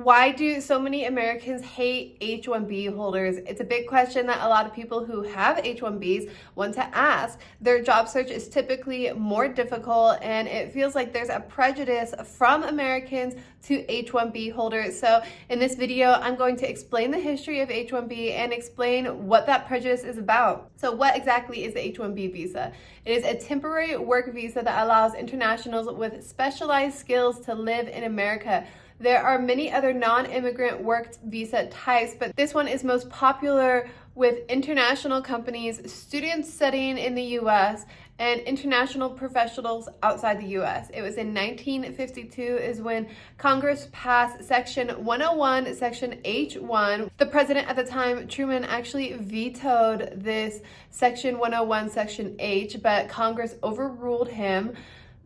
Why do so many Americans hate H1B holders? It's a big question that a lot of people who have H1Bs want to ask. Their job search is typically more difficult, and it feels like there's a prejudice from Americans to H1B holders. So in this video, I'm going to explain the history of H1B and explain what that prejudice is about. So what exactly is the H1B visa? It is a temporary work visa that allows internationals with specialized skills to live in America. There are many other non-immigrant work visa types, but this one is most popular with international companies, students studying in the US, and international professionals outside the US. It was in 1952 is when Congress passed Section 101, Section H1. The president at the time, Truman, actually vetoed this Section 101, Section H, but Congress overruled him.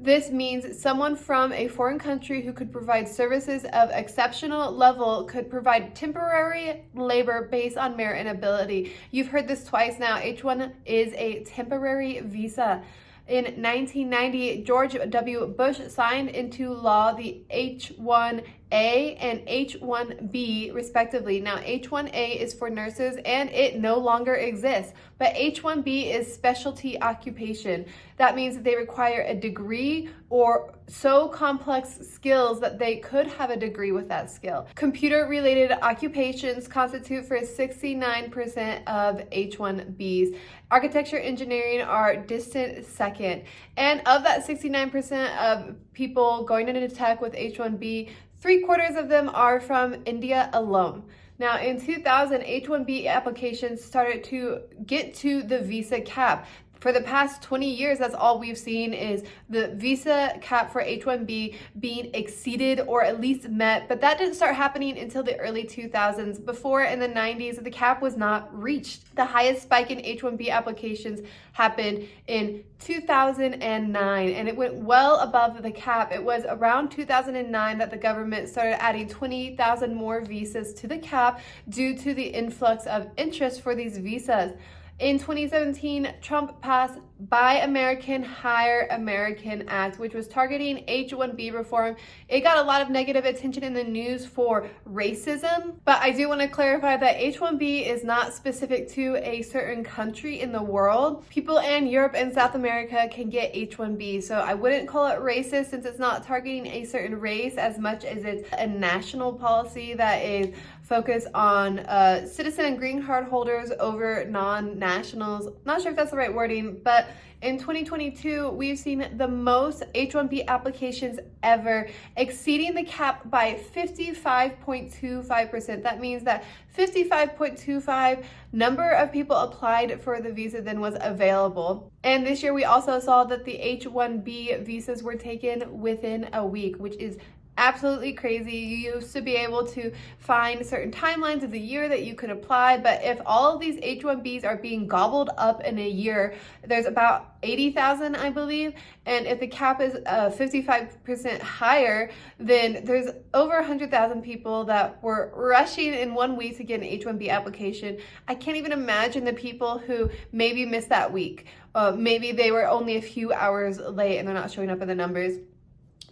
This means someone from a foreign country who could provide services of exceptional level could provide temporary labor based on merit and ability. You've heard this twice now. H1 is a temporary visa. In 1990, George W. Bush signed into law the H1A and H1B respectively. Now, H1A is for nurses and it no longer exists, but H1B is specialty occupation. That means that they require a degree or so complex skills that they could have a degree with that skill. Computer-related occupations constitute for 69% of H1Bs. Architecture, engineering are distant second. And of that 69% of people going into tech with H1B, 3/4 of them are from India alone. Now, in 2000, H1B applications started to get to the visa cap. For the past 20 years, that's all we've seen is the visa cap for H1B being exceeded or at least met, but that didn't start happening until the early 2000s. Before, in the 90s, the cap was not reached. The highest spike in H1B applications happened in 2009, and it went well above the cap. It was around 2009 that the government started adding 20,000 more visas to the cap due to the influx of interest for these visas. In 2017, Trump passed Buy American, Hire American Act, which was targeting H1B reform. It got a lot of negative attention in the news for racism, but I do want to clarify that H1B is not specific to a certain country in the world. People in Europe and South America can get H1B, so I wouldn't call it racist since it's not targeting a certain race as much as it's a national policy that is focused on citizen and green card holders over non-nationals. Not sure if that's the right wording, but in 2022, we've seen the most H1B applications ever, exceeding the cap by 55.25%. That means that 55.25 number of people applied for the visa than was available. And this year, we also saw that the H1B visas were taken within a week, which is absolutely crazy. You used to be able to find certain timelines of the year that you could apply, but if all of these H1Bs are being gobbled up in a year, there's about 80,000, I believe, and if the cap is 55% higher, then there's over 100,000 people that were rushing in 1 week to get an H1B application. I can't even imagine the people who maybe missed that week. Maybe they were only a few hours late and they're not showing up in the numbers.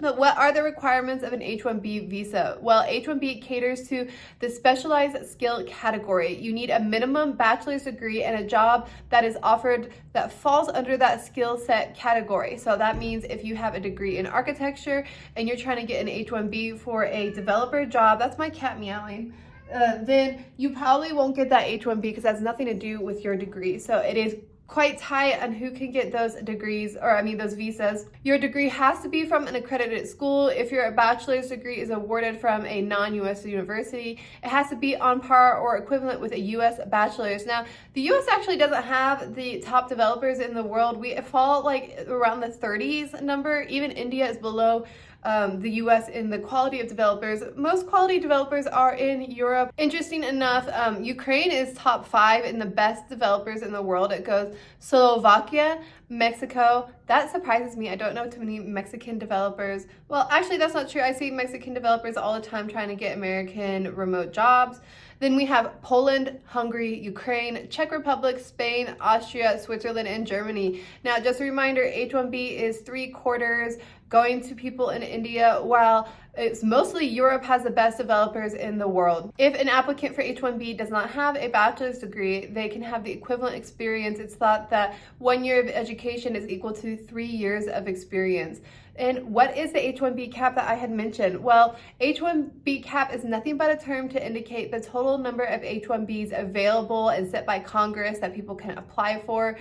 But what are the requirements of an H1B visa? Well, H1B caters to the specialized skill category. You need a minimum bachelor's degree and a job that is offered that falls under that skill set category. So that means if you have a degree in architecture and you're trying to get an H1B for a developer job, that's my cat meowing, then you probably won't get that H1B because it has nothing to do with your degree. So it is quite tight on who can get those degrees, those visas. Your degree has to be from an accredited school. If your bachelor's degree is awarded from a non-US university, it has to be on par or equivalent with a US bachelor's. Now, the US actually doesn't have the top developers in the world. We fall like around the 30s number. Even India is below the US in the quality of developers. Most quality developers are in Europe. Interesting enough, Ukraine is top 5 in the best developers in the world. It goes Slovakia, Mexico. That surprises me. I don't know too many Mexican developers. Well, actually, that's not true. I see Mexican developers all the time trying to get American remote jobs. Then we have Poland, Hungary, Ukraine, Czech Republic, Spain, Austria, Switzerland, and Germany. Now, just a reminder, H1B is 3/4 going to people in India, while It's mostly Europe has the best developers in the world. If an applicant for H1B does not have a bachelor's degree, they can have the equivalent experience. It's thought that 1 year of education is equal to 3 years of experience. And what is the H1B cap that I had mentioned? Well, H1B cap is nothing but a term to indicate the total number of H1Bs available and set by Congress that people can apply for.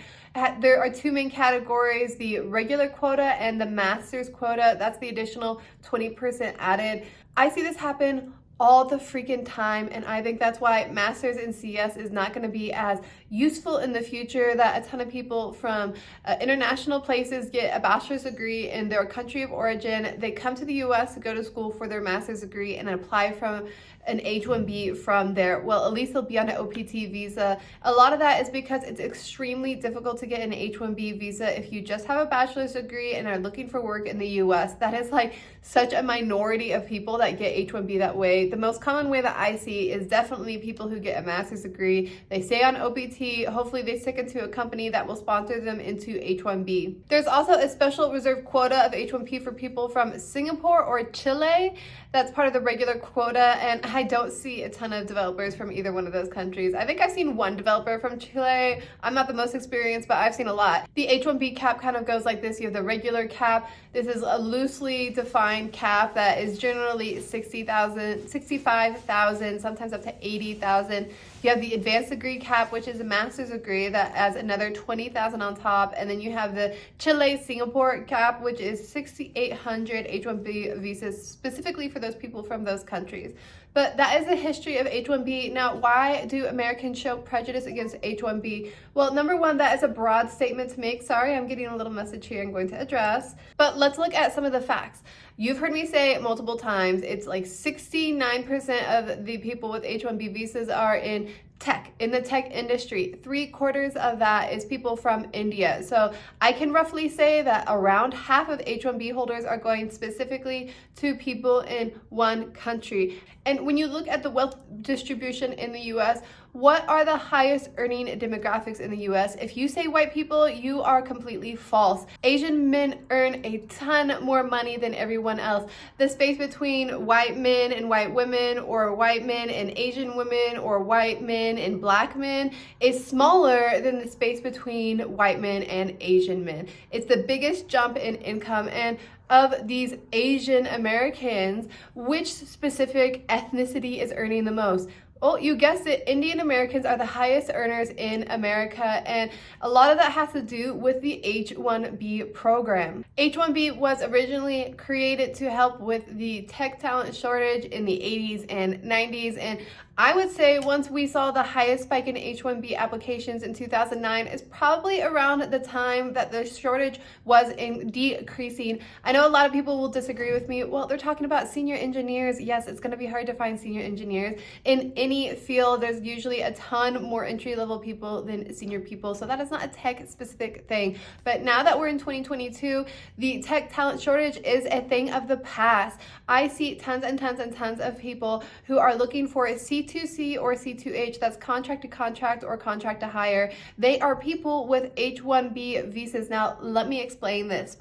There are two main categories, the regular quota and the master's quota. That's the additional 20% added. I see this happen all the freaking time, and I think that's why masters in CS is not going to be as useful in the future, that a ton of people from international places get a bachelor's degree in their country of origin. They come to the US to go to school for their master's degree and apply from an H1B from there. Well, at least they'll be on an OPT visa. A lot of that is because it's extremely difficult to get an H1B visa if you just have a bachelor's degree and are looking for work in the US. That is like such a minority of people that get H1B that way. The most common way that I see is definitely people who get a master's degree. They stay on OPT. Hopefully they stick into a company that will sponsor them into H1B. There's also a special reserve quota of H1B for people from Singapore or Chile. That's part of the regular quota, and I don't see a ton of developers from either one of those countries. I think I've seen one developer from Chile. I'm not the most experienced, but I've seen a lot. The H1B cap kind of goes like this. You have the regular cap. This is a loosely defined cap that is generally 60,000, 65,000, sometimes up to 80,000. You have the advanced degree cap, which is a master's degree that adds another 20,000 on top. And then you have the Chile Singapore cap, which is 6,800 H1B visas specifically for those people from those countries. But that is the history of H1B. Now, why do Americans show prejudice against H1B? Well, number one, that is a broad statement to make. Sorry, I'm getting a little message here I'm going to address. But let's look at some of the facts. You've heard me say multiple times, it's like 69% of the people with H1B visas are in tech, in the tech industry. 3/4 of that is people from India. So I can roughly say that around half of H1B holders are going specifically to people in one country. And when you look at the wealth distribution in the US, what are the highest earning demographics in the US? If you say white people, you are completely false. Asian men earn a ton more money than everyone else. The space between white men and white women, or white men and Asian women, or white men and black men is smaller than the space between white men and Asian men. It's the biggest jump in income. And of these Asian Americans, which specific ethnicity is earning the most? Well, you guessed it, Indian Americans are the highest earners in America, and a lot of that has to do with the H1B program. H1B was originally created to help with the tech talent shortage in the 80s and 90s, and I would say once we saw the highest spike in H1B applications in 2009 is probably around the time that the shortage was decreasing. I know a lot of people will disagree with me. Well, they're talking about senior engineers. Yes, it's going to be hard to find senior engineers. In any field, there's usually a ton more entry-level people than senior people, so that is not a tech-specific thing. But now that we're in 2022, the tech talent shortage is a thing of the past. I see tons and tons and tons of people who are looking for a C2C or C2H, that's contract to contract or contract to hire. They are people with H1B visas. Now, let me explain this.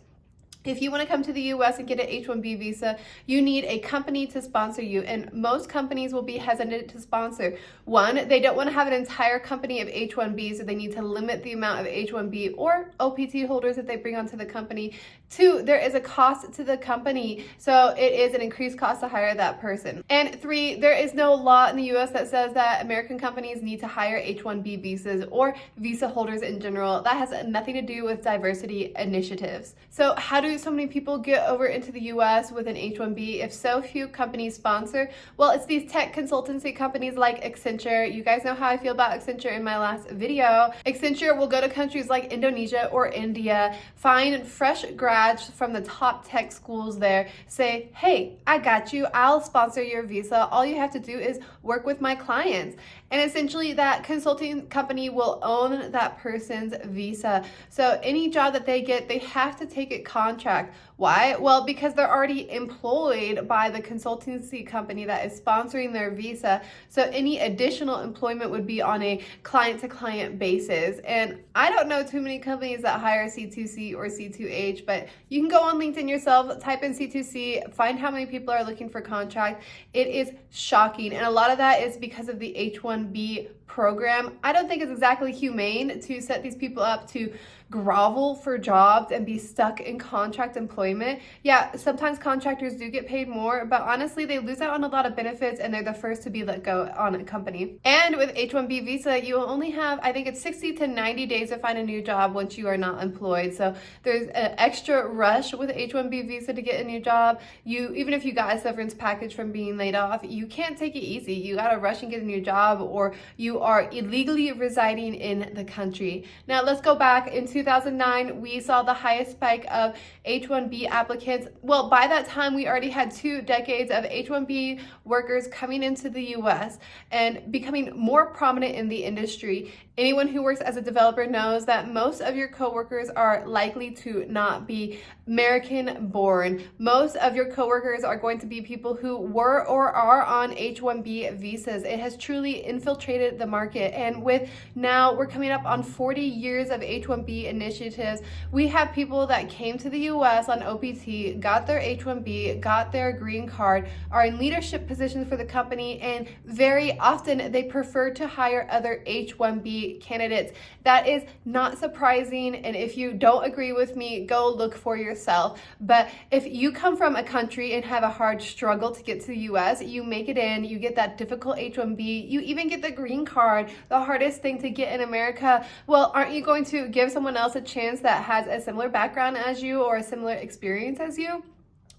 If you want to come to the US and get an H1B visa, you need a company to sponsor you, and most companies will be hesitant to sponsor. One, they don't want to have an entire company of H1Bs, so they need to limit the amount of H1B or OPT holders that they bring onto the company. Two, there is a cost to the company, so it is an increased cost to hire that person. And three, there is no law in the US that says that American companies need to hire H1B visas or visa holders in general. That has nothing to do with diversity initiatives. So how do so many people get over into the US with an H1B if so few companies sponsor? Well, it's these tech consultancy companies like Accenture. You guys know how I feel about Accenture in my last video. Accenture will go to countries like Indonesia or India, find fresh grads from the top tech schools there, say, hey, I got you, I'll sponsor your visa. All you have to do is work with my clients. And essentially that consulting company will own that person's visa. So any job that they get, they have to take a contract. Why? Well, because they're already employed by the consultancy company that is sponsoring their visa. So any additional employment would be on a client-to-client basis. And I don't know too many companies that hire C2C or C2H, but you can go on LinkedIn yourself, type in C2C, find how many people are looking for contract. It is shocking. And a lot of that is because of the H1B program. I don't think it's exactly humane to set these people up to grovel for jobs and be stuck in contract employment. Yeah, sometimes contractors do get paid more, but honestly, they lose out on a lot of benefits and they're the first to be let go on a company. And with H1B visa, you only have, I think it's 60 to 90 days to find a new job once you are not employed. So there's an extra rush with H1B visa to get a new job. Even if you got a severance package from being laid off, you can't take it easy. You gotta rush and get a new job, or you are illegally residing in the country. Now let's go back. In 2009, we saw the highest spike of H1B applicants. Well, by that time, we already had 2 decades of H1B workers coming into the US and becoming more prominent in the industry. Anyone who works as a developer knows that most of your coworkers are likely to not be American born. Most of your coworkers are going to be people who were or are on H1B visas. It has truly infiltrated the market. And with now we're coming up on 40 years of H1B initiatives, we have people that came to the US on OPT, got their H1B, got their green card, are in leadership positions for the company, and very often they prefer to hire other H1B candidates. That is not surprising, and if you don't agree with me, go look for yourself. But if you come from a country and have a hard struggle to get to the US, you make it in, you get that difficult H1B, you even get the green card, the hardest thing to get in America. Well, aren't you going to give someone else a chance that has a similar background as you or a similar experience as you?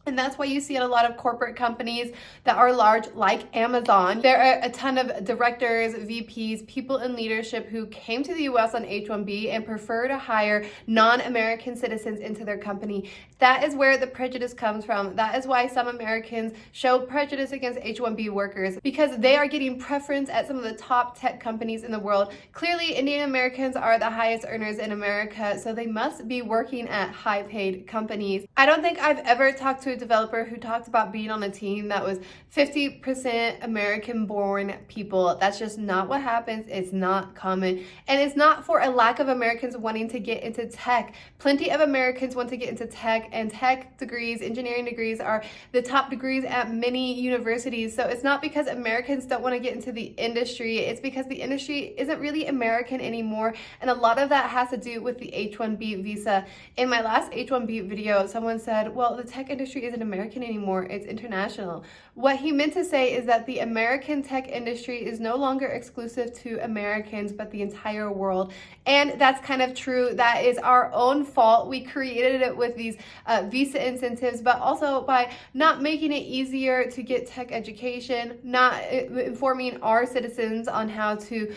And that's why you see at a lot of corporate companies that are large, like Amazon. There are a ton of directors, VPs, people in leadership who came to the US on H1B and prefer to hire non-American citizens into their company. That is where the prejudice comes from. That is why some Americans show prejudice against H1B workers, because they are getting preference at some of the top tech companies in the world. Clearly, Indian Americans are the highest earners in America, so they must be working at high-paid companies. I don't think I've ever talked to a developer who talked about being on a team that was 50% American-born people. That's just not what happens. It's not common. And it's not for a lack of Americans wanting to get into tech. Plenty of Americans want to get into tech, and tech degrees, engineering degrees, are the top degrees at many universities. So it's not because Americans don't want to get into the industry. It's because the industry isn't really American anymore. And a lot of that has to do with the H1B visa. In my last H1B video, someone said, well, the tech industry isn't American anymore, it's international. What he meant to say is that the American tech industry is no longer exclusive to Americans, but the entire world. And that's kind of true. That is our own fault. We created it with these visa incentives, but also by not making it easier to get tech education, not informing our citizens on how to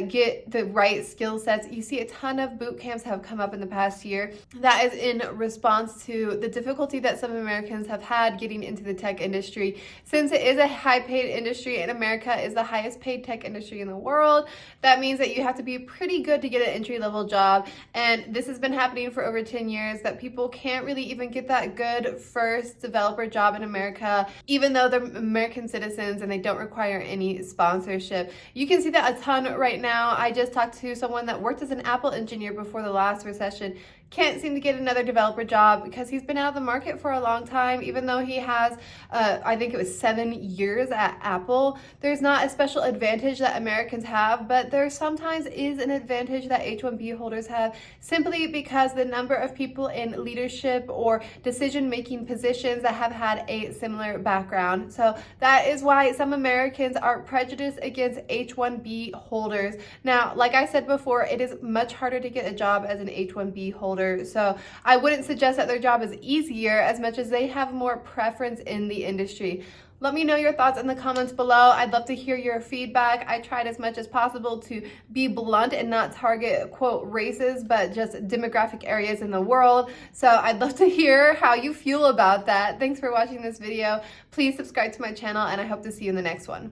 get the right skill sets. You see a ton of boot camps have come up in the past year. That is in response to the difficulty that some Americans have had getting into the tech industry. Since it is a high-paid industry and America is the highest paid tech industry in the world, that means that you have to be pretty good to get an entry-level job. And this has been happening for over 10 years, that people can't really even get that good first developer job in America, even though they're American citizens and they don't require any sponsorship. You can see that a ton right now. I just talked to someone that worked as an Apple engineer before the last recession. Can't seem to get another developer job because he's been out of the market for a long time, even though he has, I think it was 7 years at Apple. There's not a special advantage that Americans have, but there sometimes is an advantage that H1B holders have, simply because the number of people in leadership or decision-making positions that have had a similar background. So that is why some Americans are prejudiced against H1B holders. Now, like I said before, it is much harder to get a job as an H1B holder. So I wouldn't suggest that their job is easier as much as they have more preference in the industry. Let me know your thoughts in the comments below. I'd love to hear your feedback. I tried as much as possible to be blunt and not target, quote, races, but just demographic areas in the world. So I'd love to hear how you feel about that. Thanks for watching this video. Please subscribe to my channel, and I hope to see you in the next one.